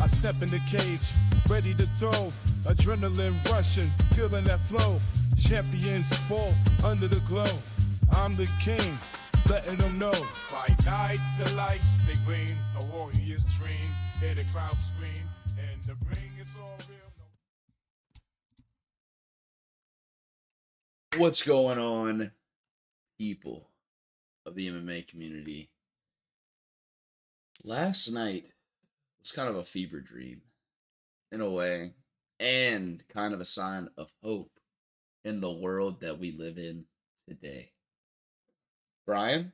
I step in the cage, ready to throw. Adrenaline rushing, feeling that flow. Champions fall under the glow. I'm the king, letting them know. Fight night, the lights, they gleam. A warrior's dream, hear the crowd scream. And the ring is all real. What's going on, people of the MMA community? Last night was kind of a fever dream in a way, and kind of a sign of hope in the world that we live in today. Brian?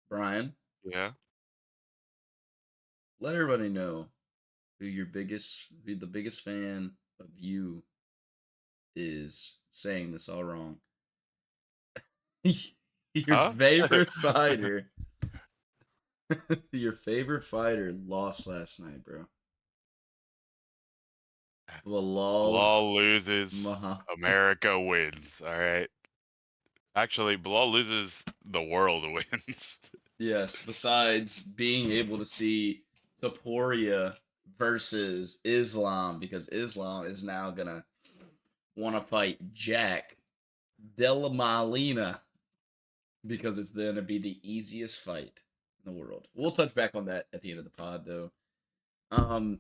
Brian, Yeah. let everybody know who the biggest fan of you is saying this all wrong. Your Huh? favorite fighter, your favorite fighter lost last night, bro. Belal Belal loses, Maha. America wins. All right. Actually, Belal loses, the world wins. Yes, besides being able to see Taporia versus Islam, because Islam is now gonna want to fight Jack Della Maddalena because it's going to be the easiest fight in the world. We'll touch back on that at the end of the pod, though. Um,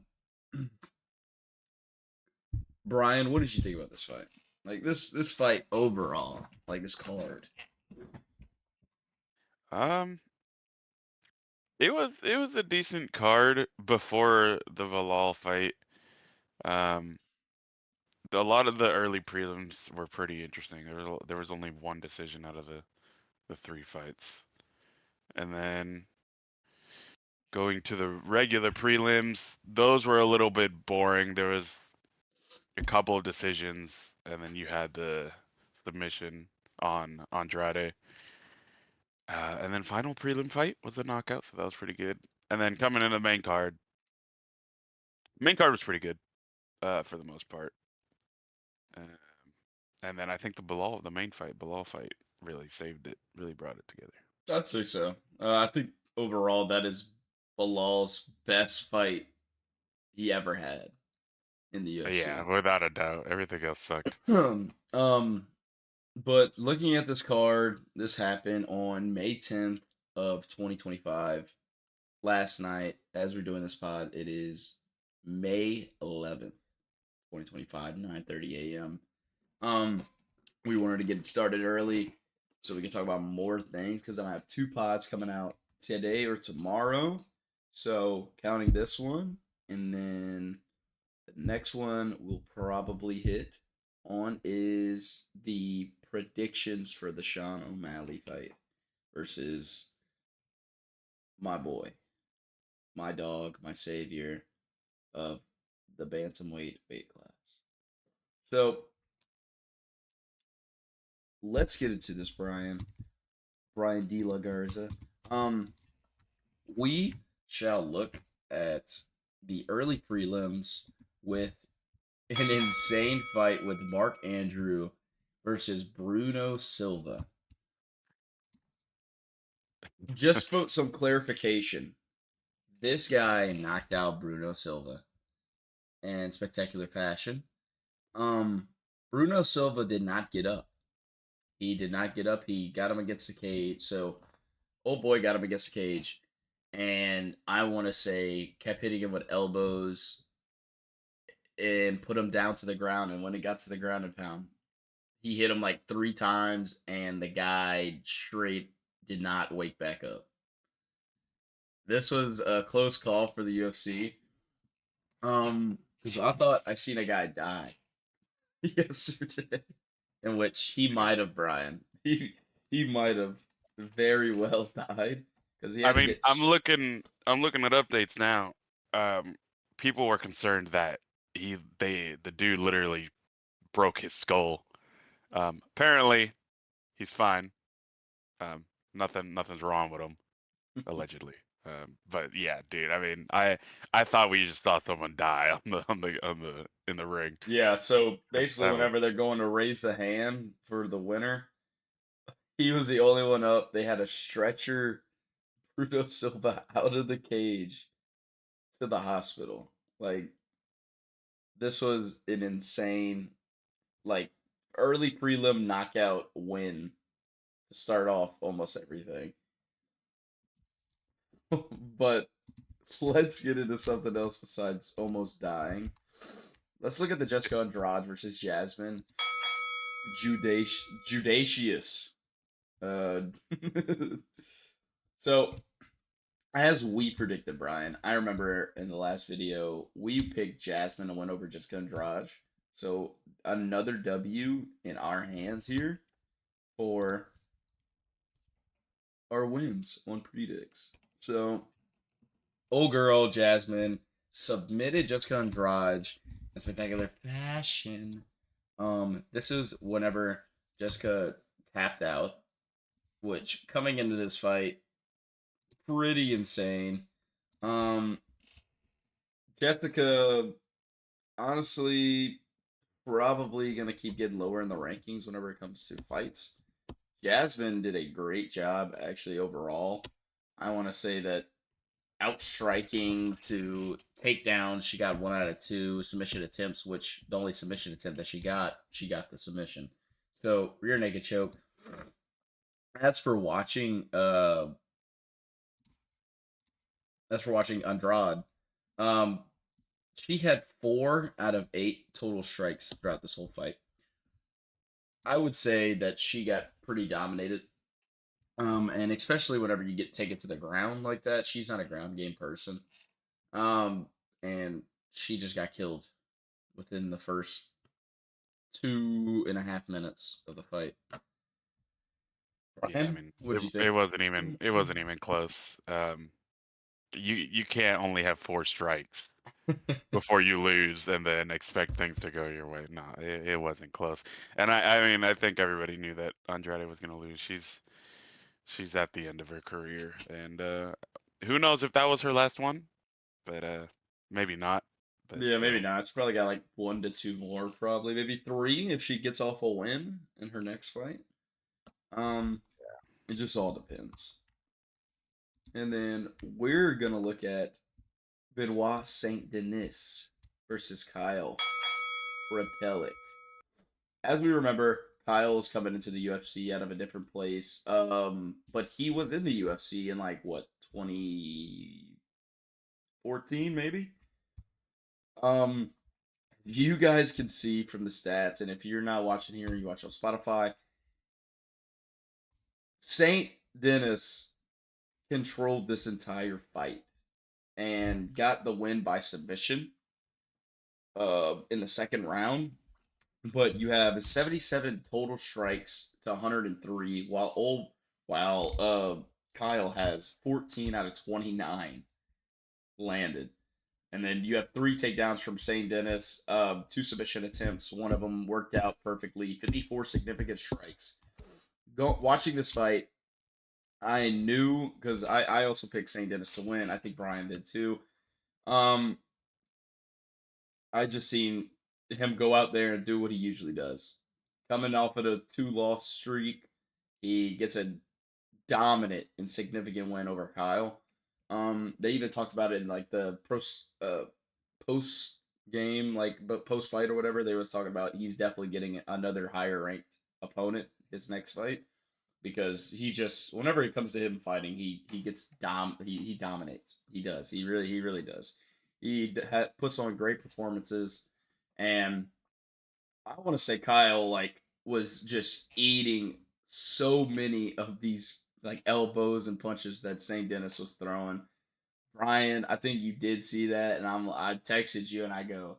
Brian, what did you think about this fight? Like this fight overall, like this card. um, it was a decent card before the Belal fight. Um, a lot of the early prelims were pretty interesting. There was only one decision out of the three fights, and then going to the regular prelims, those were a little bit boring. There was a couple of decisions, and then you had the submission on Andrade. And then final prelim fight was a knockout, so that was pretty good. And then coming in the main card was pretty good for the most part. Um, and then I think the Belal fight, really saved it, really brought it together. I'd say so. I think overall that is Bilal's best fight he ever had in the Yeah, UFC. without a doubt, everything else sucked. um, but looking at this card, this happened on May 10th of 2025. Last night, as we're doing this pod, it is May 11th, 2025, 9:30 a.m. We wanted to get it started early so we can talk about more things because I have two pods coming out today or tomorrow. So counting this one, and then the next one we'll probably hit on is the predictions for the Sean O'Malley fight versus my boy, my dog, my savior of the bantamweight weight class. So let's get into this, Brian. Brian De La Garza. Um, we shall look at the early prelims with an insane fight with Mark Andrew versus Bruno Silva. Just for some clarification, this guy knocked out Bruno Silva in spectacular fashion. Um, Bruno Silva did not get up. He did not get up. He got him against the cage. So, old boy got him against the cage. And I want to say kept hitting him with elbows and put him down to the ground. And when it got to the ground and pound, he hit him like 3 times, and the guy straight did not wake back up. This was a close call for the UFC. Because I thought I seen a guy die yesterday, in which he might have, Brian. He might have very well died because he I had to mean, get. I'm looking at updates now. Um, People were concerned that the dude literally broke his skull. Apparently, he's fine. Um, nothing's wrong with him, allegedly. But yeah, dude. I mean, I thought we just saw someone die on the in the ring. Yeah, so basically, That was whenever they're going to raise the hand for the winner, he was the only one up. They had a stretcher Bruno Silva out of the cage to the hospital. Like, this was an insane, like, early prelim knockout win to start off almost everything. But let's get into something else besides almost dying. Let's look at the Jessica Andrade versus Jasmine Judacious. Uh, so, as we predicted, Brian, I remember in the last video we picked Jasmine to win over Jessica Andrade. So another W in our hands here for our wins on predicts. So, old girl Jasmine submitted Jessica Andrade in spectacular fashion. This is whenever Jessica tapped out, which coming into this fight, pretty insane. Um, Jessica, honestly, probably gonna keep getting lower in the rankings whenever it comes to fights. Jasmine did a great job, actually, overall. I want to say that outstriking to takedowns, she got 1 out of 2 submission attempts, which the only submission attempt that she got the submission. So rear naked choke. That's for watching. That's for watching Andrade. She had 4 out of 8 total strikes throughout this whole fight. I would say that she got pretty dominated. And especially whenever you get taken to the ground like that, she's not a ground game person. And she just got killed within the first 2.5 minutes of the fight. Yeah, I Brian, mean, what'd you it think? wasn't even close. You can't only have 4 strikes before you lose and then expect things to go your way. No, it wasn't close. And I mean, I think everybody knew that Andrade was gonna lose. She's at the end of her career, and who knows if that was her last one? But maybe not. But Yeah, maybe still, not. She's probably got like 1 to 2 more, probably maybe 3 if she gets off a win in her next fight. Um, it just all depends. And then we're gonna look at Benoit Saint Denis versus Kyle Repelic. As we remember, Kyle's coming into the UFC out of a different place. But he was in the UFC in like what 2014 maybe. Um, you guys can see from the stats, and if you're not watching here, you watch on Spotify. Saint Denis controlled this entire fight and got the win by submission in the second round. But you have 77 total strikes to 103, while Kyle has 14 out of 29 landed. And then you have 3 takedowns from St. Dennis, 2 submission attempts. One of them worked out perfectly. 54 significant strikes. Watching this fight, I knew because I also picked St. Dennis to win. I think Brian did too. Um, I just seen him go out there and do what he usually does. Coming off of a 2-loss streak, he gets a dominant and significant win over Kyle. They even talked about it in like the post game, but post fight or whatever. They was talking about he's definitely getting another higher ranked opponent his next fight because he just whenever it comes to him fighting, he gets he dominates. He does. He really does. He puts on great performances, and I want to say Kyle was just eating so many of these like elbows and punches that St. Dennis was throwing. Brian, I think you did see that, and I texted you and I go,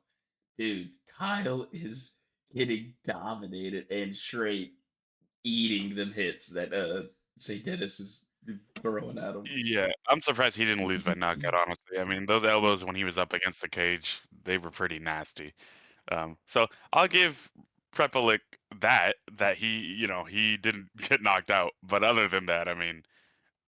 dude, Kyle is getting dominated and straight eating them hits that St. Dennis is throwing at him. yeah, I'm surprised he didn't lose by knockout. Honestly, I mean, those elbows when he was up against the cage, they were pretty nasty. So I'll give Prepelic that he didn't get knocked out. But other than that, I mean,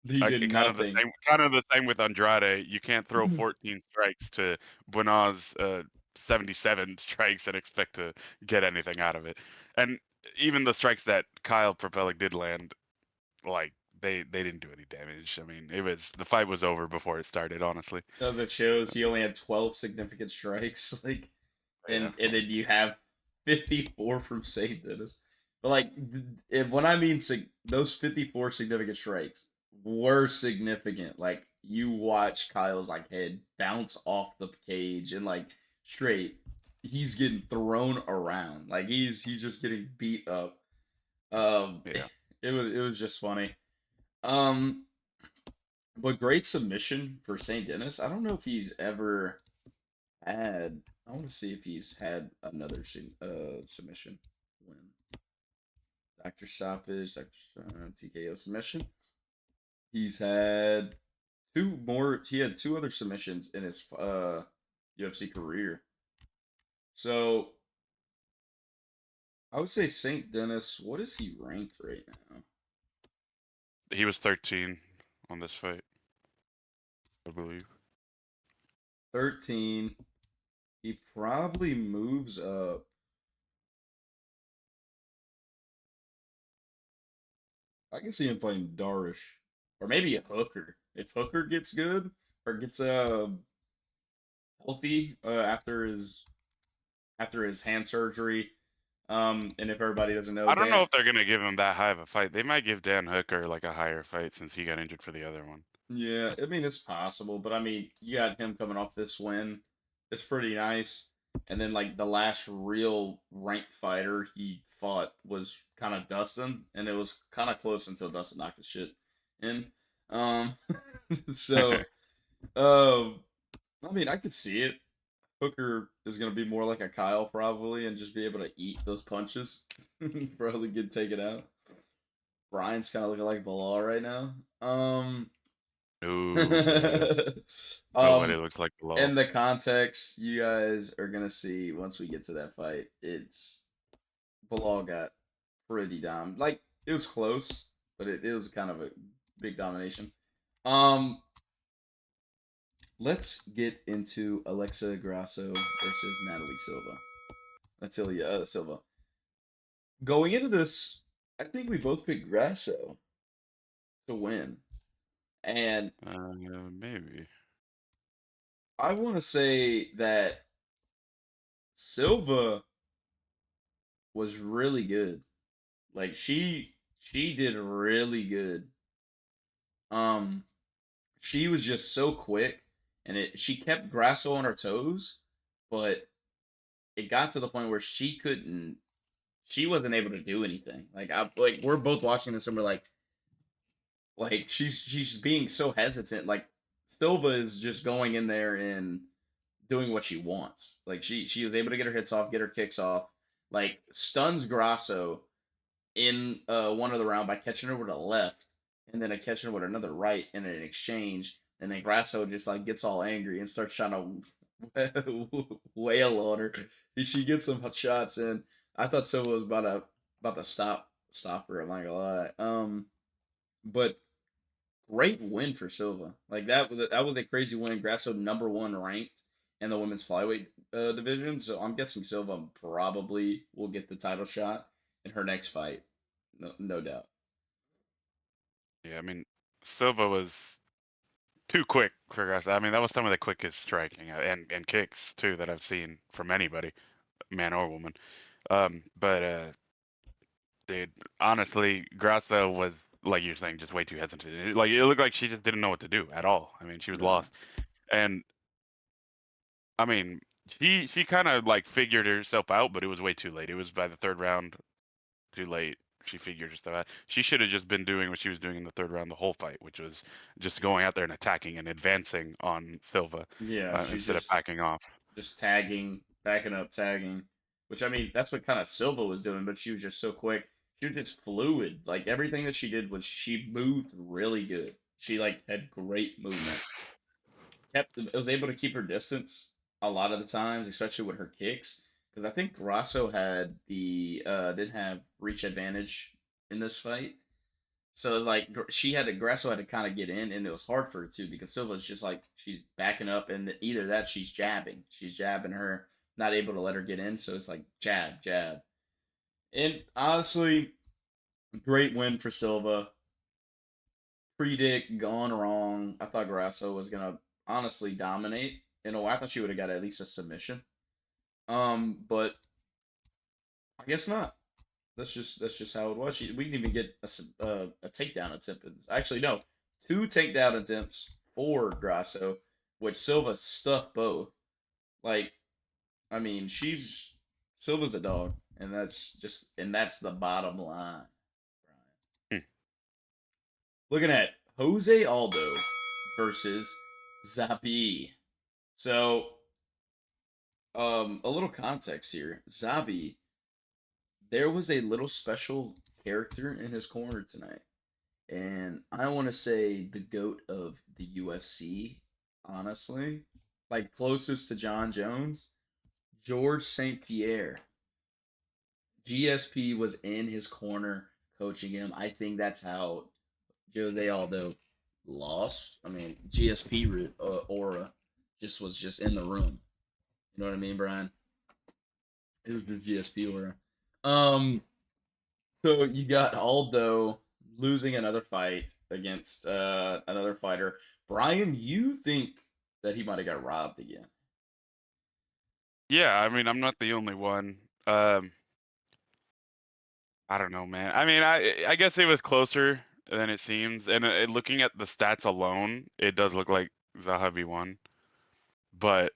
He did nothing. kind of the same with Andrade. You can't throw 14 strikes to Buenaz 77 strikes and expect to get anything out of it. And even the strikes that Kyle Prepelic did land, like they didn't do any damage. I mean, the fight was over before it started, honestly. That shows he only had 12 significant strikes, like, Yeah. and then you have 54 from St. Dennis. But like, when I mean those 54 significant strikes were significant. Like, you watch Kyle's like head bounce off the cage and like straight, he's getting thrown around. Like he's just getting beat up. Yeah. It was just funny. Um, but great submission for St. Dennis. I don't know if he's ever had. I want to see if he's had another submission win. Doctor stoppage, TKO submission. He's had two more. He had two other submissions in his UFC career. So I would say St. Dennis. What is he ranked right now? He was 13 on this fight, I believe. 13. He probably moves up. I can see him fighting Darish, or maybe a Hooker. If Hooker gets good or gets healthy after his hand surgery, and if everybody doesn't know, I don't know Dan, if they're gonna give him that high of a fight. They might give Dan Hooker like a higher fight since he got injured for the other one. yeah, I mean it's possible, but I mean you got him coming off this win. It's pretty nice. And then like the last real ranked fighter he fought was kind of Dustin, and it was kind of close until Dustin knocked his shit in. Um, so I mean I could see it. Hooker is gonna be more like a Kyle probably, and just be able to eat those punches, probably get taken out. Brian's kind of looking like Belal right now. Ooh, yeah. Nobody um, looks like Belal. in the context, you guys are gonna see once we get to that fight. It's Belal got pretty like it was close, but it was kind of a big domination. Um, let's get into Alexa Grasso versus Natalia Silva. Going into this, I think we both picked Grasso to win, and Maybe. I want to say that Silva was really good. Like she did really good. Um, she was just so quick, and she kept Grasso on her toes, but it got to the point where she wasn't able to do anything. Like we're both watching this and we're like she's being so hesitant. Like Silva is just going in there and doing what she wants. Like she was able to get her hits off, get her kicks off, like stuns Grasso in one of the round by catching her with a left and then catching her with another right in an exchange. And then Grasso just like gets all angry and starts trying to wail on her. She gets some shots in. I thought Silva was about to stop her. I'm not gonna lie. But great win for Silva. Like that was a crazy win. Grasso number one ranked in the women's flyweight division. So I'm guessing Silva probably will get the title shot in her next fight. No doubt. Yeah, I mean, Silva was too quick for us. I mean, that was some of the quickest striking and kicks too that I've seen from anybody, man or woman. But dude, honestly, Grasso was like you're saying, just way too hesitant. Like it looked like she just didn't know what to do at all. I mean, she was No. lost. And I mean, she kind of like figured herself out, but it was way too late. It was by the third round, too late. She figured herself out. She should have just been doing what she was doing in the third round the whole fight, which was just going out there and attacking and advancing on Silva Yeah, she's instead of backing off. just tagging, backing up, tagging. Which I mean, that's what kind of Silva was doing, but she was just so quick. She was just fluid. Like everything that she did was she moved really good. She like had great movement. Was able to keep her distance a lot of the times, especially with her kicks. Because I think Grasso had the didn't have reach advantage in this fight. So like she had to Grasso had to kind of get in, and it was hard for her too because Silva's just like she's backing up, and either that she's jabbing her, not able to let her get in. So it's like jab, jab, and honestly, great win for Silva. predict gone wrong. I thought Grasso was gonna honestly dominate. You know, I thought she would have got at least a submission. But I guess not. That's just how it was. We didn't even get a takedown attempt. Actually, no, two takedown attempts for Grasso, which Silva stuffed both. Like, I mean, Silva's a dog, and that's the bottom line. Hmm. Looking at Jose Aldo versus Zabi. So, a little context here. Zabi, there was a little special character in his corner tonight. And I want to say the GOAT of the UFC, honestly. Like closest to John Jones, George St. Pierre. GSP was in his corner coaching him. I think that's how Jose Aldo lost. I mean, GSP aura was just in the room. You know what I mean, Brian? It was the GSP aura. Um, so you got Aldo losing another fight against another fighter. Brian, you think that he might have got robbed again? Yeah, I mean, I'm not the only one. Um, I don't know, man. I mean, I guess it was closer than it seems, and looking at the stats alone, it does look like Zahavi won. But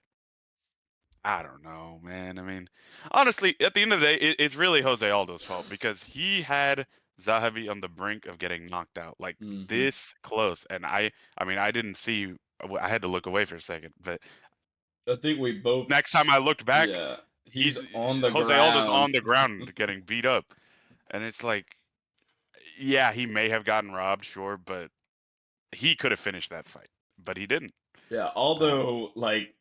I don't know, man. I mean, honestly, at the end of the day, it's really Jose Aldo's fault because he had Zahavi on the brink of getting knocked out, like Mm-hmm. this close. And I mean, I didn't see. I had to look away for a second, but I think we both. next time I looked back, Yeah, he's he's on the Jose Aldo's ground. on the ground getting beat up, and it's like, yeah, he may have gotten robbed, sure, but he could have finished that fight, but he didn't. Yeah, Um, although like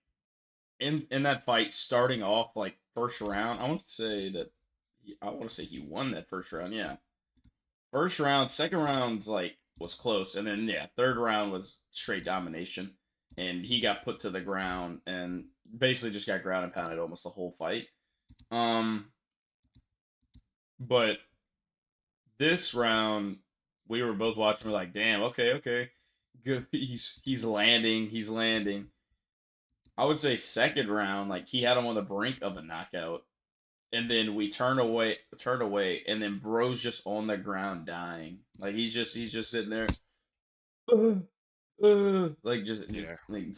in that fight, starting off like first round, I want to say he won that first round. Yeah, first round, second round's like was close, and then yeah, third round was straight domination, and he got put to the ground and basically just got ground and pounded almost the whole fight. Um, but this round we were both watching. We're like, damn, okay, okay, good. He's landing, he's landing. I would say second round, like he had him on the brink of a knockout, and then we turn away, and then bro's just on the ground dying. Like he's just sitting there, like just yeah. like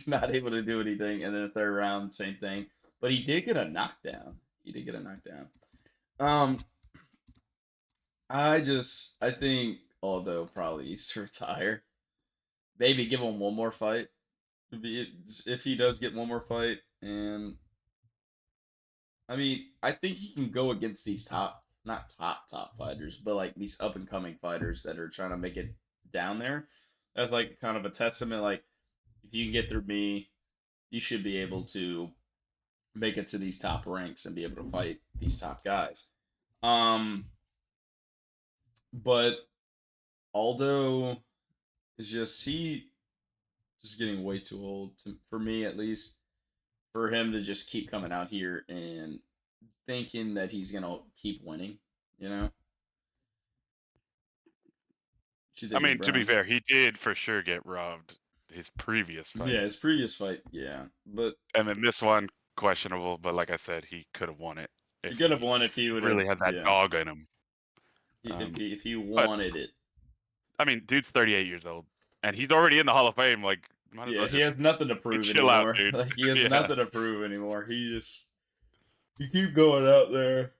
not able to do anything. And then the third round, same thing. But he did get a knockdown. He did get a knockdown. Um, I think although probably he's to retire, maybe give him one more fight. If he does get one more fight, and I mean, I think he can go against these not top fighters, but like these up and coming fighters that are trying to make it down there. That's like kind of a testament. Like, if you can get through me, you should be able to make it to these top ranks and be able to fight these top guys. Um, but Aldo is just getting way too old for me at least for him to just keep coming out here and thinking that he's gonna keep winning. You know, what you I thinking, mean, to be Brian? fair, he did for sure get robbed his previous Yeah, fight. his previous fight, yeah, but And then this one, questionable, but like I said, he could have won it he if could have he won if he would have. really had that Yeah, dog in him. if he But wanted it. I mean, dude's 38 years old, and he's already in the Hall of Fame. Like, might as Yeah, well he just has nothing to prove chill out, anymore. dude. Like he has Yeah, nothing to prove anymore. You keep going out there.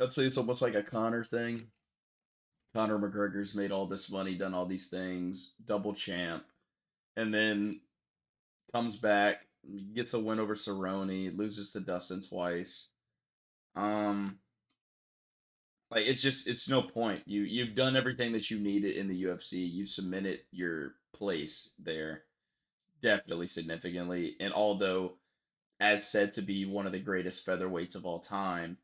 I'd say it's almost like a Connor thing. Conor McGregor's made all this money, done all these things, double champ, and then comes back, gets a win over Cerrone, loses to Dustin twice. Um, like it's no point. You've done everything that you needed in the UFC. You cemented your place there, definitely significantly. And although, as said to be one of the greatest featherweights of all time,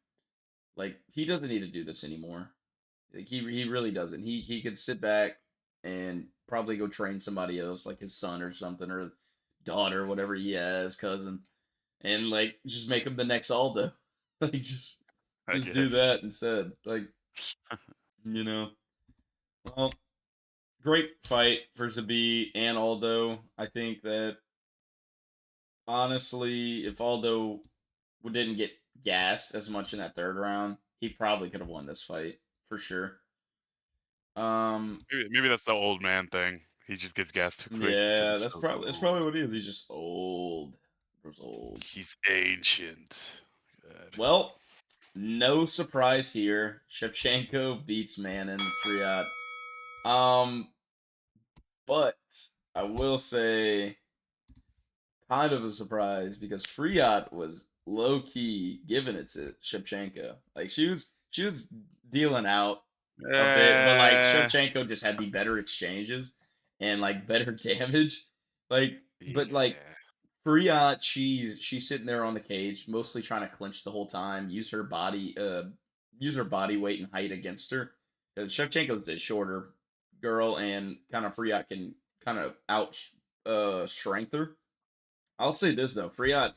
like he doesn't need to do this anymore. Like he really doesn't. He could sit back and probably go train somebody else, like his son or something, or daughter, whatever he has, cousin, and like just make him the next Aldo. Like I just do guess. that instead. Like you know. Well, great fight for Zabit and Aldo. I think that honestly, if Aldo didn't get gassed as much in that third round, he probably could have won this fight for sure. Maybe that's the old man thing. He just gets gassed too quick because Yeah, he's so that's old. probably what he is. He's just old. He's old. He's ancient. God. Well, no surprise here. Shevchenko beats Manon Friat. Um, but I will say kind of a surprise because Friat was low key giving it to Shevchenko. Like she was dealing out a bit, but like Eh, Shevchenko just had the better exchanges and like better damage. Like, but like yeah. Friat, she's sitting there on the cage, mostly trying to clinch the whole time, use her body weight and height against her. Because Shevchenko's a shorter girl, and kind of Friat can kind of out strength her. I'll say this though, Friat,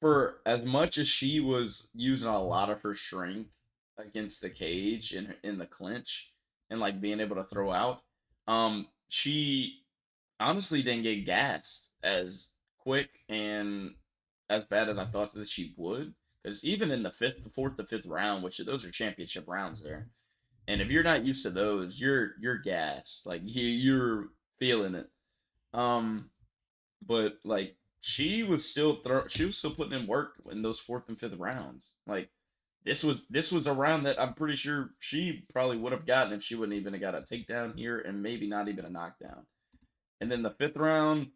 for as much as she was using a lot of her strength against the cage in the clinch and like being able to throw out, she honestly didn't get gassed as quick and as bad as I thought that she would. Because even in the fourth to fifth round, which those are championship rounds there, and if you're not used to those, you're gassed. Like you're feeling it. Um, but like she was still putting in work in those fourth and fifth rounds. Like this was a round that I'm pretty sure she probably would have gotten if she wouldn't even have got a takedown here and maybe not even a knockdown. And then the fifth round,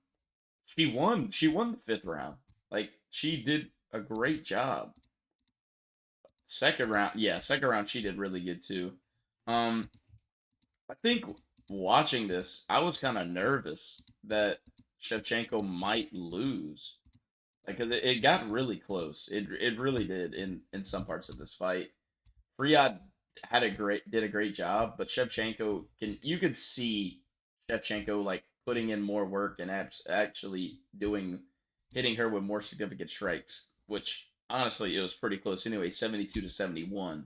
she won. She won the fifth round. Like she did a great job. Second round, yeah, second round she did really good too. Um, I think watching this, I was kind of nervous that Shevchenko might lose. Like, 'cause it got really close. It really did in some parts of this fight. Friad did a great job, but Shevchenko you could see Shevchenko like putting in more work and actually hitting her with more significant strikes, which honestly it was pretty close anyway, 72 to 71.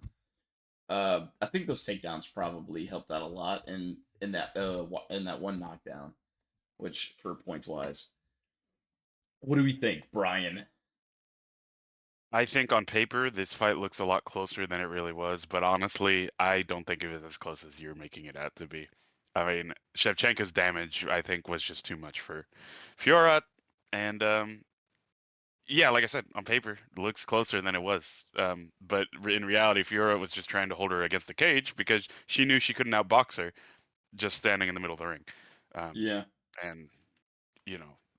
I think those takedowns probably helped out a lot in that one knockdown, which for points wise. What do we think, Brian? I think on paper this fight looks a lot closer than it really was, but honestly, I don't think it was as close as you're making it out to be. I mean, Shevchenko's damage, I think, was just too much for Fiorat, and yeah, like I said, on paper, it looks closer than it was. But in reality, Fiora was just trying to hold her against the cage because she knew she couldn't outbox her just standing in the middle of the ring. Um, Yeah. and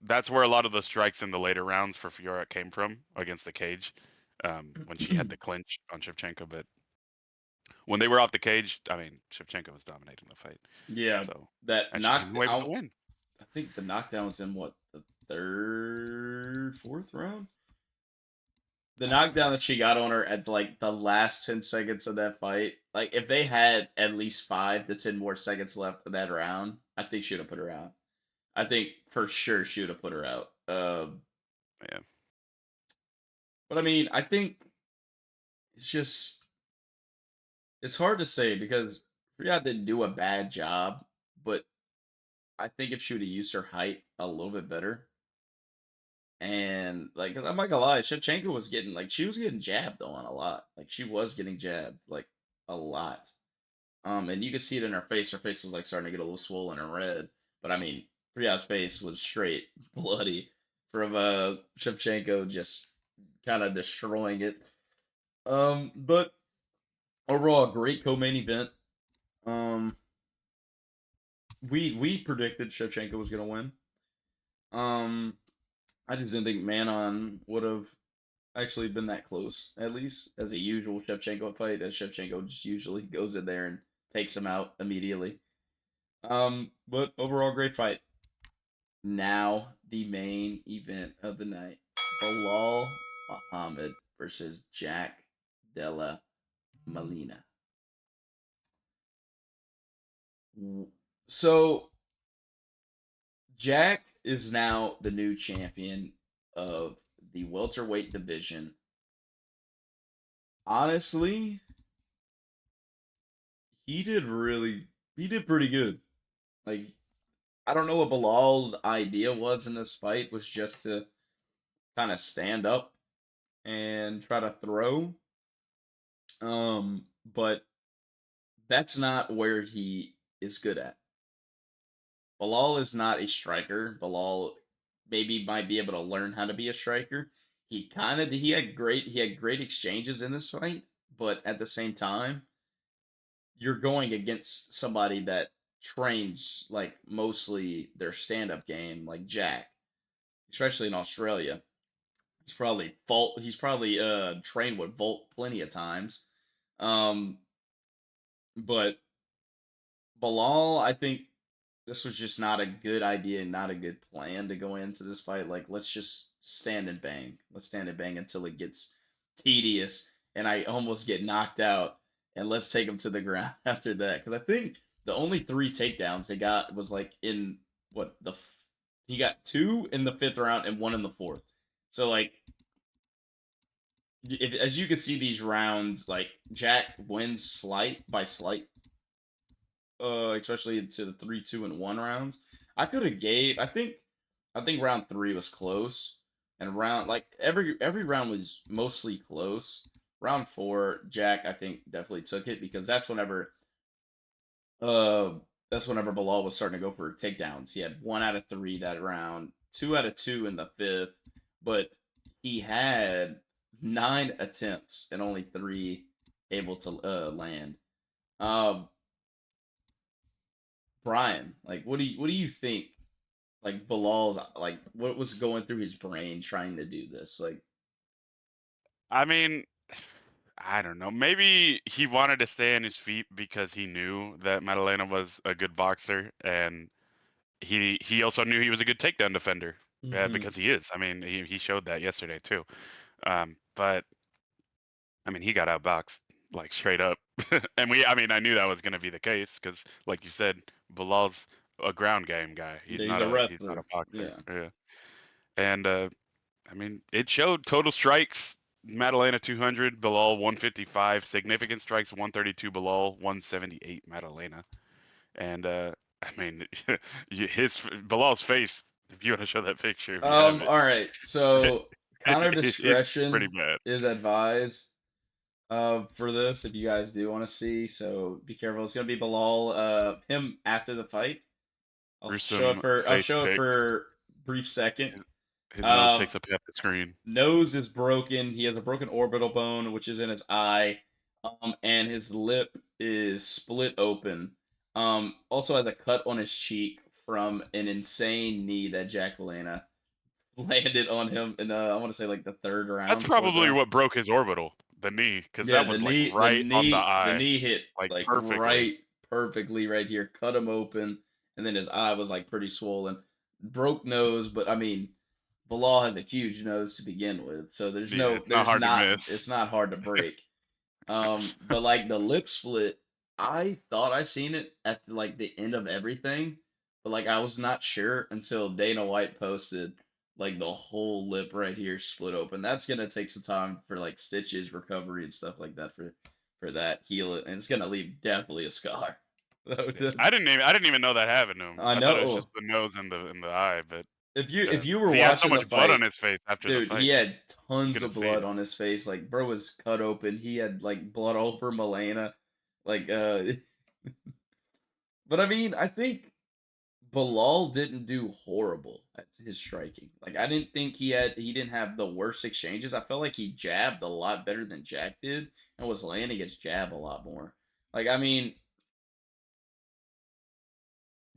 that's where a lot of the strikes in the later rounds for Fiora came from against the cage, when she had the clinch on Shevchenko. But when they were off the cage, I mean, Shevchenko was dominating the fight. Yeah, So, that and she came knocked away with the out. win. I think the knockdown was in what the third, fourth round. The knockdown that she got on her at like the last 10 seconds of that fight. Like if they had at least 5 to 10 more seconds left of that round, I think she would have put her out. I think for sure she would have put her out. Yeah. But I mean, I think it's just it's hard to say because Riyadh didn't do a bad job, but I think if she would have used her height a little bit better, and like, 'cause I'm not gonna lie, Shevchenko was getting like she was getting jabbed on a lot. Like she was getting jabbed like a lot. And you could see it in her face. Her face was like starting to get a little swollen and red. But I mean, Priyat's face was straight bloody from Shevchenko just kind of destroying it. But overall, great co-main event. Um, we predicted Shevchenko was gonna win. Um, I just didn't think Manon would have actually been that close, at least as a usual Shevchenko fight, as Shevchenko just usually goes in there and takes him out immediately. But overall, great fight. Now, the main event of the night: Belal Muhammad versus Jack Della Molina. So, Jack is now the new champion of the welterweight division. Honestly, he did pretty good. Like, I don't know what Bilal's idea was in this fight, was just to kind of stand up and try to throw. But that's not where he is good at. Bilal is not a striker. Bilal maybe might be able to learn how to be a striker. He had great exchanges in this fight, but at the same time, you're going against somebody that trains like mostly their stand-up game, like Jack, especially in Australia. He's probably trained with Volt plenty of times. Um, but Bilal, I think this was just not a good idea, not a good plan to go into this fight. Like, let's just stand and bang. Let's stand and bang until it gets tedious and I almost get knocked out. And let's take him to the ground after that. Because I think the only 3 takedowns they got was like in what he got 2 in the 5th round and 1 in the 4th. So like, if as you can see these rounds, like Jack wins slight, especially to the 3, 2, and 1 rounds. I could have gave. I think round 3 was close, and round like every round was mostly close. Round 4, Jack I think definitely took it because uh that's whenever Bilal was starting to go for takedowns. He had 1 out of 3 that round, 2 out of 2 in the 5th, but he had 9 attempts and only 3 able to land. Um, Brian, like, what do you think? Like Bilal's like, what was going through his brain trying to do this? Like, I mean, I don't know. Maybe he wanted to stay on his feet because he knew that Maddalena was a good boxer, and he also knew he was a good takedown defender, hmm because he is. I mean, he showed that yesterday too. But I mean, he got outboxed like straight up, and I mean, I knew that was going to be the case because, like you said, Bilal's a ground game guy. He's he's not a a wrestler. boxer. Yeah. Yeah. And I mean, it showed total strikes. Maddalena 200, Belal 155, significant strikes 132, Belal 178, Maddalena. And I mean, his Belal's face. If you want to show that picture, if you have it, All right. So Connor it's pretty discretion bad. is advised. For this, if you guys do want to see, so be careful. It's gonna be Bilal. Him after the fight. I'll show it Gruesome for. I'll face show it pic. for brief second. His, his nose Um, takes up half the screen. Nose is broken. He has a broken orbital bone, which is in his eye, and his lip is split open. Also has a cut on his cheek from an insane knee that Jack Valena landed on him in I want to say like the 3rd That's round, 4th probably round. what broke his orbital, the knee, because Yeah, that the was like knee, the right on the knee, the eye, knee hit like like perfectly. right perfectly right here, cut him open, and then his eye was like pretty swollen. Broke nose, but I mean, Bilal has a huge nose to begin with, so Yeah, it's not hard to miss. it's not hard to break. But like the lip split, I thought I seen it at like the end of everything, but like I was not sure until Dana White posted like the whole lip right here split open. That's gonna take some time for like stitches, recovery, and stuff like that for that heal it, and it's gonna leave definitely a scar. That would Yeah. def- I didn't even know that happened to him. I I thought it was just know. the nose and the eye, but If you were because he had so watching the much blood on fight, his face after the dude, he fight, had you tons of couldn't see blood it. on his face. Like, bro was cut open. He had like blood all over Maddalena. Like, but I mean, I think Bilal didn't do horrible at his striking. Like, I didn't think he didn't have the worst exchanges. I felt like he jabbed a lot better than Jack did and was landing his jab a lot more. Like, I mean,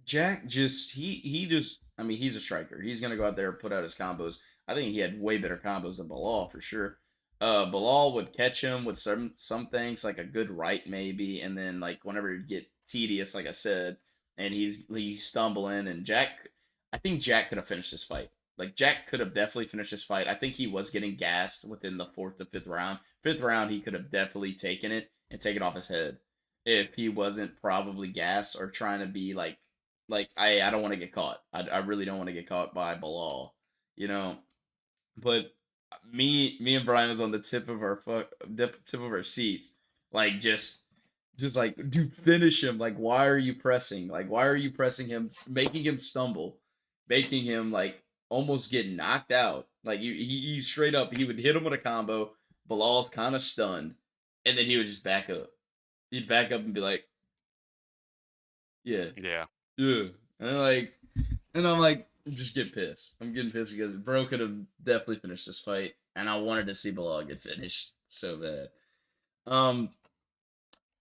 Jack just he just I mean he's a striker. He's gonna go out there and put out his combos. I think he had way better combos than Bilal for sure. Bilal would catch him with some things like a good right maybe, and then like whenever it get tedious, like I said, and he's stumbling and Jack. I think Jack could have finished this fight. Like Jack could have definitely finished this fight. I think he was getting gassed within the 4th to 5th round. 5th round he could have definitely taken it and taken off his head if he wasn't probably gassed or trying to be like I don't want to get caught. I really don't want to get caught by Bilal, you know. But me and Brian was on the tip of our seats, like just Just like, dude, finish him. Like, why are you pressing? Like, why are you pressing him, making him stumble, making him like almost get knocked out? Like, he straight up, he would hit him with a combo. Bilal's kind of stunned, and then he would just back up. He'd back up and be like, yeah, Yeah. yeah, and I'm like, just get pissed. I'm getting pissed because bro could have definitely finished this fight, and I wanted to see Bilal get finished so bad. Um,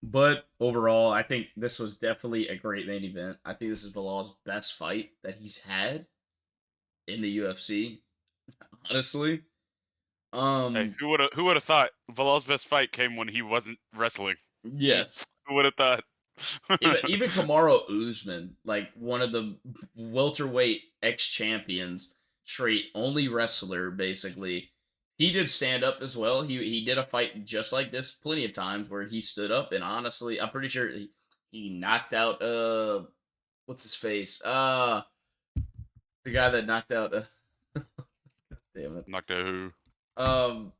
But overall, I think this was definitely a great main event. I think this is Bilal's best fight that he's had in the UFC, honestly. Hey, Um, who would have thought Bilal's best fight came when he wasn't wrestling? yes. Who would have thought? Even Kamaru Usman, like one of the welterweight ex champions, straight only wrestler basically. He did stand up as well. He did a fight just like this plenty of times where he stood up, and honestly, I'm pretty sure he knocked out what's his face? The guy that knocked out damn it. Knocked out who? Um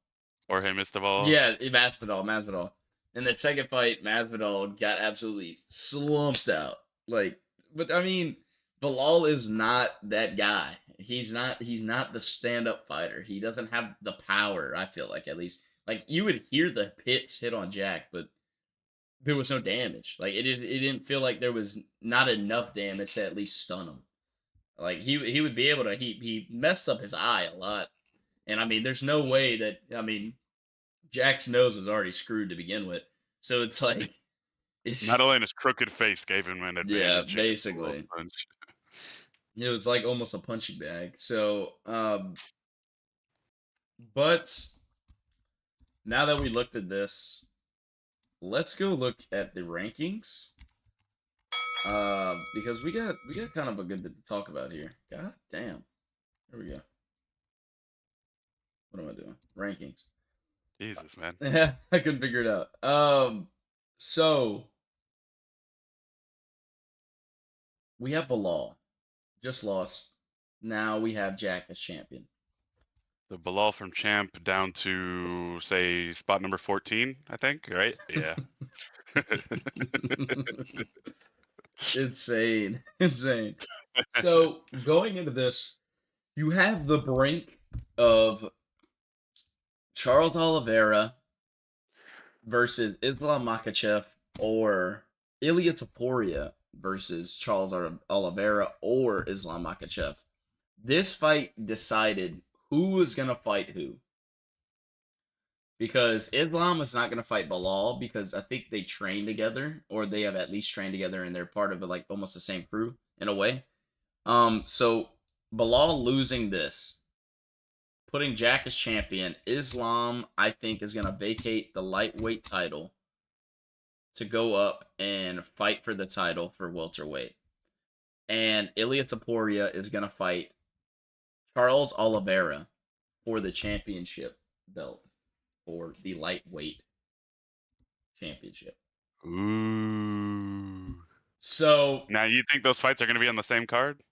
Or him, Istavall? yeah, Masvidal. In the second fight, Masvidal got absolutely slumped out. Like, but I mean, Bilal is not that guy. He's not the stand-up fighter. He doesn't have the power, I feel like, at least. Like, you would hear the hits hit on Jack, but there was no damage. Like, it didn't feel like there was not enough damage to at least stun him. Like, he would be able to, he messed up his eye a lot. And I mean, there's no way that, I mean, Jack's nose was already screwed to begin with. So it's like it's Maddalena's crooked face gave him an yeah, advantage against Bilal's basically. punch. It was like almost a punching bag. So but now that we looked at this, let's go look at the rankings. Because we got kind of a good bit to talk about here. God damn. Here we go. What am I doing? Rankings. Jesus, man. Yeah, I couldn't figure it out. So we have Bilal. Just lost. Now we have Jack as champion. The Bilal from champ down to say spot number 14, I think, right? Yeah. Insane. Insane. So going into this, you have the brink of Charles Oliveira versus Islam Makhachev or Ilya Taporia versus Charles Oliveira or Islam Makhachev. This fight decided who was going to fight who. Because Islam is not going to fight Bilal because I think they train together or they have at least trained together and they're part of like almost the same crew in a way. So Bilal losing this, putting Jack as champion, Islam I think is going to vacate the lightweight title to go up and fight for the title for welterweight. And Ilia Taporia is going to fight Charles Oliveira for the championship belt for the lightweight championship. Ooh. So Now you think those fights are going to be on the same card?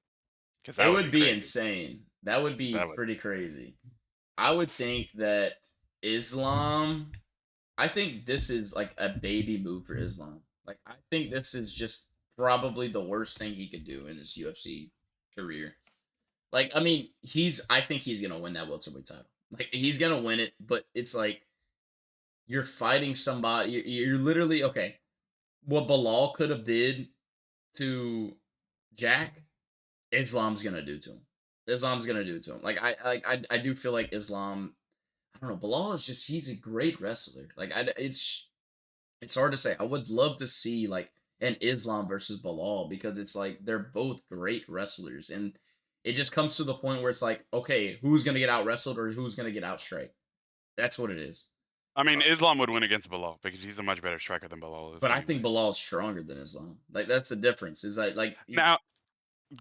Because it that would would be be crazy. insane. That would be That would. pretty crazy. I would think that Islam. I think this is like a baby move for Islam. Like I think this is just probably the worst thing he could do in his UFC career. Like I mean, I think he's gonna win that welterweight title. Like he's gonna win it, but it's like you're fighting somebody. You're literally okay. What Bilal could have did to Jack, Islam's gonna do to him. Islam's gonna do it to him. Like I do feel like Islam. I don't know. Bilal is just he's a great wrestler. Like it's hard to say. I would love to see like an Islam versus Bilal because it's like they're both great wrestlers, and it just comes to the point where it's like, okay, who's gonna get out wrestled or who's gonna get out straight? That's what it is. I mean, Uh, Islam would win against Bilal because he's a much better striker than Bilal is but I think anyway. Bilal's stronger than Islam. Like that's the difference. Is Now,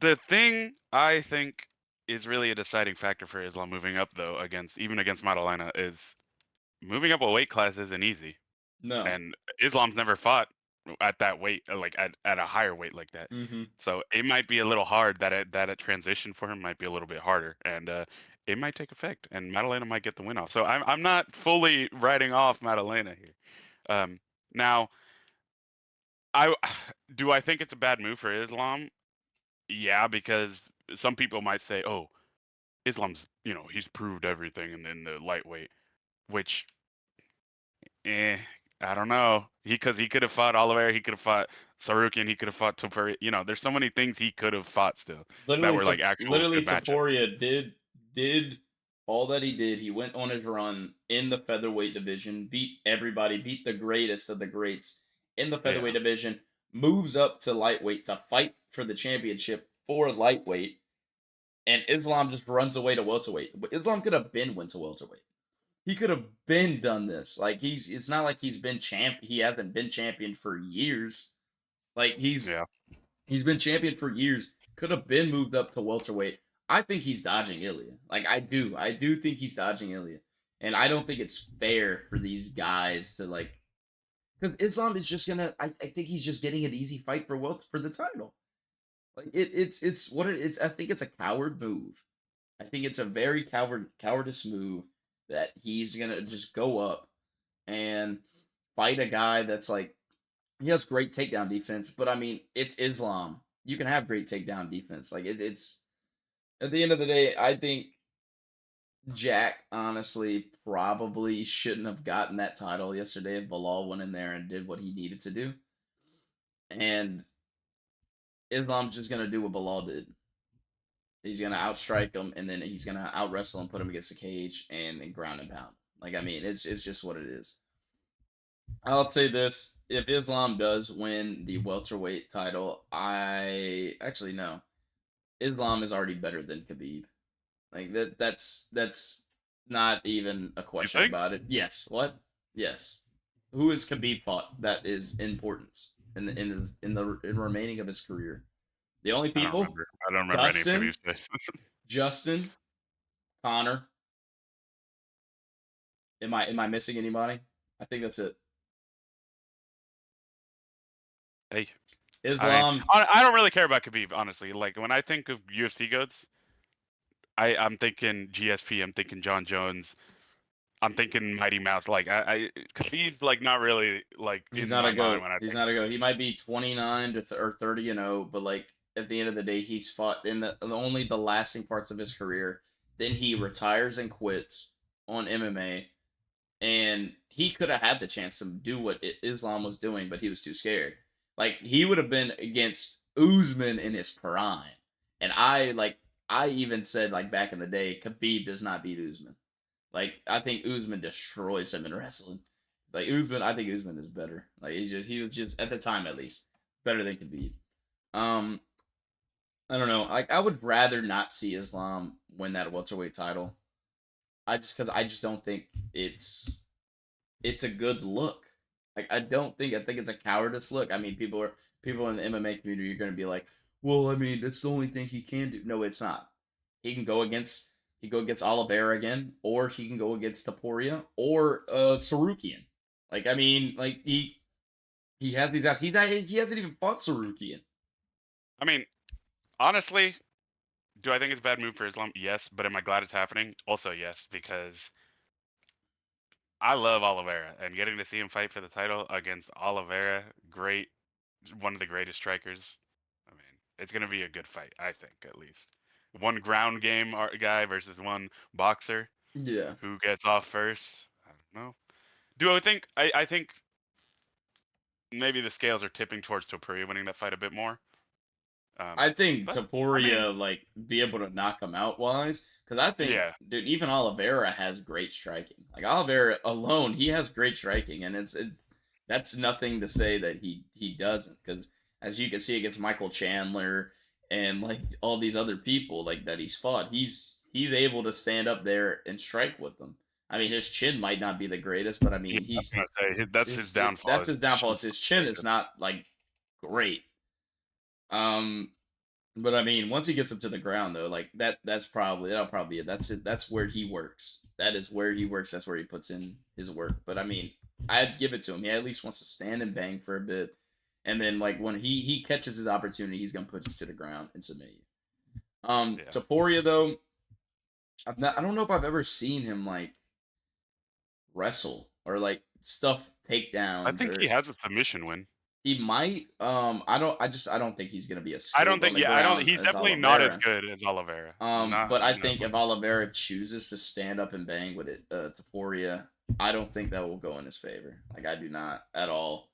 the thing I think is really a deciding factor for Islam moving up, though, even against Maddalena, is moving up a weight class isn't easy. no. And Islam's never fought at that weight, like at a higher weight like that. Mm-hmm. So it might be a little hard that a transition for him might be a little bit harder, and it might take effect, and Maddalena might get the win off. So I'm not fully writing off Maddalena here. Now I do I think it's a bad move for Islam? Yeah, because some people might say, "Oh, Islam's, he's proved everything in the lightweight," which, I don't know. Because he could have fought Oliveira, he could have fought Sarukian, he could have fought Topuria. There's so many things he could have fought still that were like actual Literally good matchups. Taporia did all that he did. He went on his run in the featherweight division, beat everybody, beat the greatest of the greats in the featherweight Yeah, division, moves up to lightweight to fight for the championship for lightweight, and Islam just runs away to welterweight. But Islam could have been went to welterweight. He could have been done this. Like it's not like he's been champ. He hasn't been champion for years. Like yeah. he's been champion for years. Could have been moved up to welterweight. I think he's dodging Ilya. Like I do think he's dodging Ilya, and I don't think it's fair for these guys to like because Islam is just gonna. I think he's just getting an easy fight for the title. Like it's what it is. I think it's a coward move. I think it's a very cowardice move that he's gonna just go up and fight a guy that's like he has great takedown defense, but I mean it's Islam. You can have great takedown defense. Like it's at the end of the day, I think Jack honestly probably shouldn't have gotten that title yesterday if Belal went in there and did what he needed to do. And Islam's just gonna do what Belal did. He's gonna outstrike him, and then he's gonna out wrestle him, put him against the cage, and ground and pound. Like I mean, it's just what it is. I'll say this: if Islam does win the welterweight title, I actually no. Islam is already better than Khabib. Like that's not even a You question think? about it. Yes. What? Yes. Who has Khabib fought that is importance in remaining of his career? The only I don't people: remember. I don't remember any of Dustin, Khabib's faces. Justin, Connor. Am I missing anybody? I think that's it. Hey, I mean, Islam. I don't really care about Khabib, honestly. Like when I think of UFC goats, I'm thinking GSP, I'm thinking John Jones, I'm thinking Mighty Mouse. Like Khabib's like not really like He's in not a my mind goat. when I He's think not of a him. goat. He might be 29 or 30-0, but like at the end of the day, he's fought in the only the lasting parts of his career. Then he retires and quits on MMA, and he could have had the chance to do what Islam was doing, but he was too scared. Like he would have been against Usman in his prime, and I even said like back in the day, Khabib does not beat Usman. Like I think Usman destroys him in wrestling. Like Usman, I think Usman is better. Like he was just at the time at least better than Khabib. Um, I don't know. Like I would rather not see Islam win that welterweight title. I just don't think it's a good look. Like I think it's a cowardice look. I mean, people in the MMA community are going to be like, well, I mean, that's the only thing he can do. No, it's not. He can go against Oliveira again, or he can go against Taporia or Sarukian. Like I mean, like he has these guys. He hasn't even fought Sarukian. I mean, honestly, do I think it's a bad move for Islam? Yes, but am I glad it's happening? Also, yes, because I love Oliveira and getting to see him fight for the title against Oliveira, great, one of the greatest strikers. I mean, it's gonna be a good fight, I think, at least. One ground game guy versus one boxer. Yeah, Who gets off first? I don't know. Do I think I think maybe the scales are tipping towards Topuria winning that fight a bit more. I think But I mean, Taporia like be able to knock him out wise because I think yeah, dude even Oliveira has great striking. Like Oliveira alone, he has great striking, and it's that's nothing to say that he doesn't because as you can see against Michael Chandler and like all these other people like that he's fought, he's able to stand up there and strike with them. I mean, his chin might not be the greatest, but I yeah, mean I was gonna say that's his downfall. that's Is his his downfall. chin's Is his not chin very is good. not like great. Um, but I mean, once he gets him to the ground, though, like that'll probably be it. That's it. That's where he works. That is where he works. That's where he puts in his work. But I mean, I'd give it to him. He at least wants to stand and bang for a bit, and then like when he catches his opportunity, he's gonna put you to the ground and submit you. Yeah, Taporia though, I don't know if I've ever seen him like wrestle or like stuff I takedowns think he or has a submission win. He might. I don't think he's gonna be as I don't skilled on think. the Yeah, I don't. ground He's as definitely not as Oliveira. good as Oliveira. But I He's not. think if Oliveira chooses to stand up and bang with it, Taporia, I don't think that will go in his favor. Like I do not at all.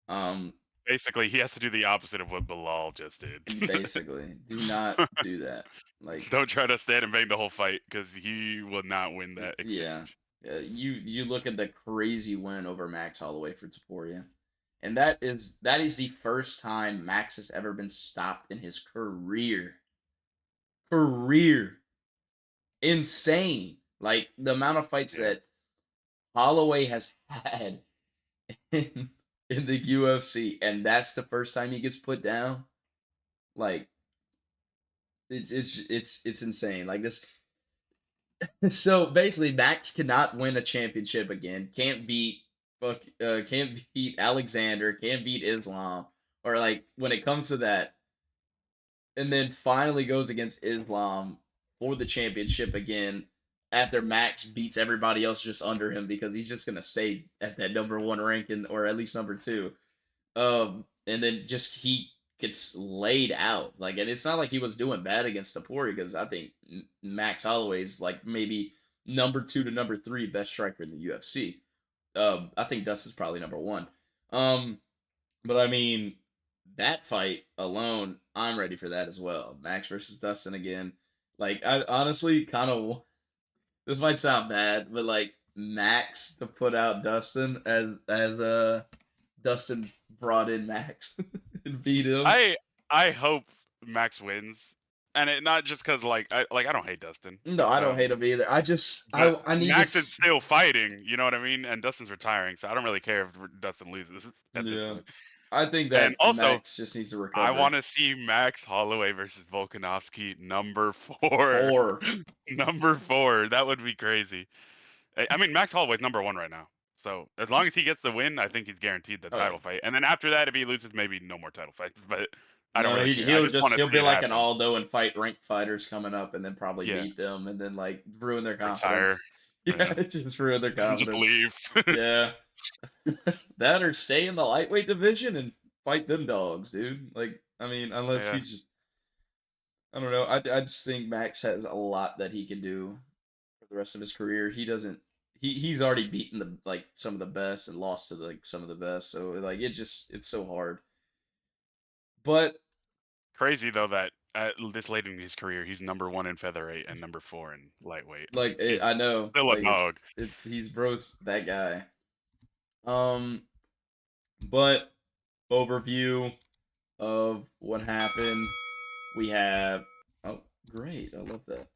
Um, Basically, he has to do the opposite of what Belal just did. Basically, do not do that. Like, Don't try to stand and bang the whole fight because he will not win that yeah, exchange. you look at the crazy win over Max Holloway for Taporia, and that is the first time Max has ever been stopped in his career. Career, insane. Like the amount of fights Yeah. that Holloway has had in the UFC, and that's the first time he gets put down. Like it's insane. Like this. So basically, Max cannot win a championship again. Can't beat Alexander. Can't beat Islam. Or like when it comes to that, and then finally goes against Islam for the championship again after Max beats everybody else just under him because he's just gonna stay at that number one ranking or at least number two. And then just he gets laid out. Like, and it's not like he was doing bad against Tapori because I think Max Holloway's like maybe number two to number three best striker in the UFC. I think Dustin's probably number one. Um, but I mean, that fight alone, I'm ready for that as well. Max versus Dustin again. Like, I honestly kind of this might sound bad, but like Max to put out Dustin as Dustin brought in Max and beat him. I hope Max wins, and it not just because I don't hate Dustin, No, I don't um, hate him either. but I need Max is to. still fighting. You know what I mean? And Dustin's retiring, so I don't really care if Dustin loses at this Yeah, point. I think And that also, Max just needs to I recover. want to see Max Holloway versus Volkanovski number 4. 4. Number 4. That would be crazy. I mean, Max Holloway's number 1 right now. So as long as he gets the win, I think he's guaranteed the Oh yeah. title fight. And then after that, if he loses, maybe no more title fights. But I don't No, really care. I just want to he'll see be it like an happen. Aldo and fight ranked fighters coming up, and then probably Yeah, beat them, and then like ruin their retire. confidence. Yeah, Yeah, just ruin their just confidence. leave. Yeah, that or stay in the lightweight division and fight them dogs, dude. Like, I mean, unless Yeah, he's just, I don't know. I just think Max has a lot that he can do for the rest of his career. He doesn't. He's already beaten the like some of the best and lost to like some of the best. So like it's so hard. But crazy though that at this late in his career, he's number 1 in featherweight and number 4 in lightweight. like I He's know still a like dog. it's he's bro's that guy. Um, but overview of what happened. We have oh great, I love that.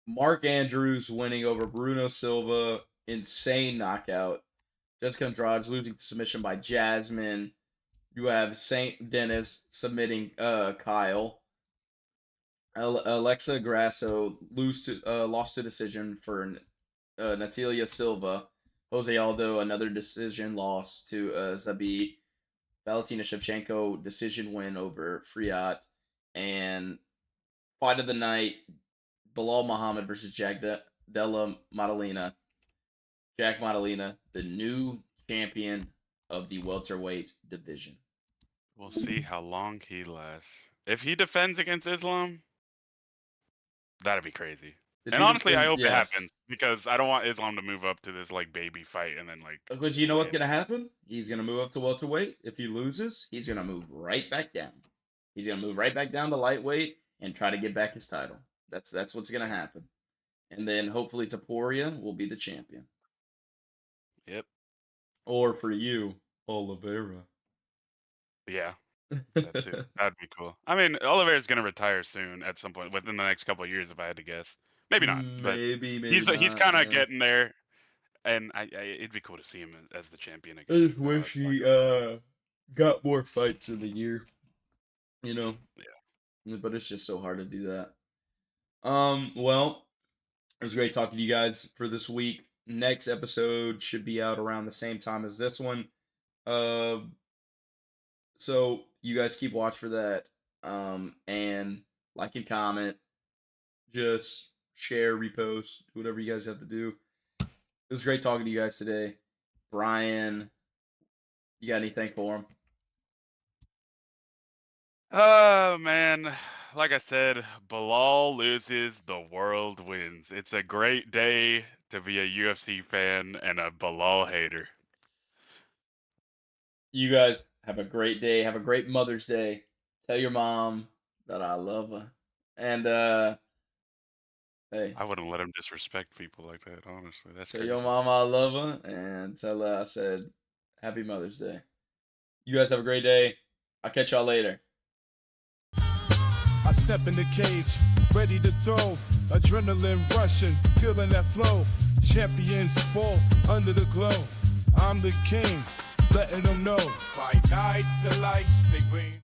Mark Andrews winning over Bruno Silva, insane knockout. Jessica Andrade losing to submission by Jasmine. You have Saint Dennis submitting Kyle. Alexa Grasso lost to decision for Natalia Silva. Jose Aldo another decision loss to Zabi. Valentina Shevchenko decision win over Friat. And fight of the night, Belal Muhammad versus Della Maddalena. Jack Maddalena, the new champion of the welterweight division. We'll see how long he lasts. If he defends against Islam, that'd be crazy. If And he honestly, I defends, hope it yes, happens because I don't want Islam to move up to this like baby fight and then like because you know what's win. gonna happen. He's gonna move up to welterweight. If he loses, he's gonna move right back down. He's gonna move right back down to lightweight and try to get back his title. That's what's gonna happen. And then hopefully Taporia will be the champion. Yep. Or for you, Oliveira. Yeah, that too. That'd be cool. I mean, Oliveira's gonna retire soon at some point within the next couple of years, if I had to guess. Maybe not, but Maybe, maybe he's not. kind of Yeah. getting there, and it'd be cool to see him as the champion I again. just wish It's not he gonna lie. got more fights in the year. You know, Yeah. but it's just so hard to do that. Well, it was great talking to you guys for this week. Next episode should be out around the same time as this one. Uh, so you guys keep watch for that. And like and comment, just share, repost, whatever you guys have to do. It was great talking to you guys today. Brian, You got anything for him? Oh man, like I said, Belal loses, the world wins. It's a great day to be a UFC fan and a Belal hater. You guys have a great day. Have a great Mother's Day. Tell your mom that I love her. And hey, I wouldn't let him disrespect people like that, honestly. That's tell your crazy. mom I love her and tell her I said Happy Mother's Day. You guys have a great day. I'll catch y'all later. I step in the cage, ready to throw. Adrenaline rushing, feeling that flow. Champions fall under the glow. I'm the king, letting them know. Fight night, the lights, big green.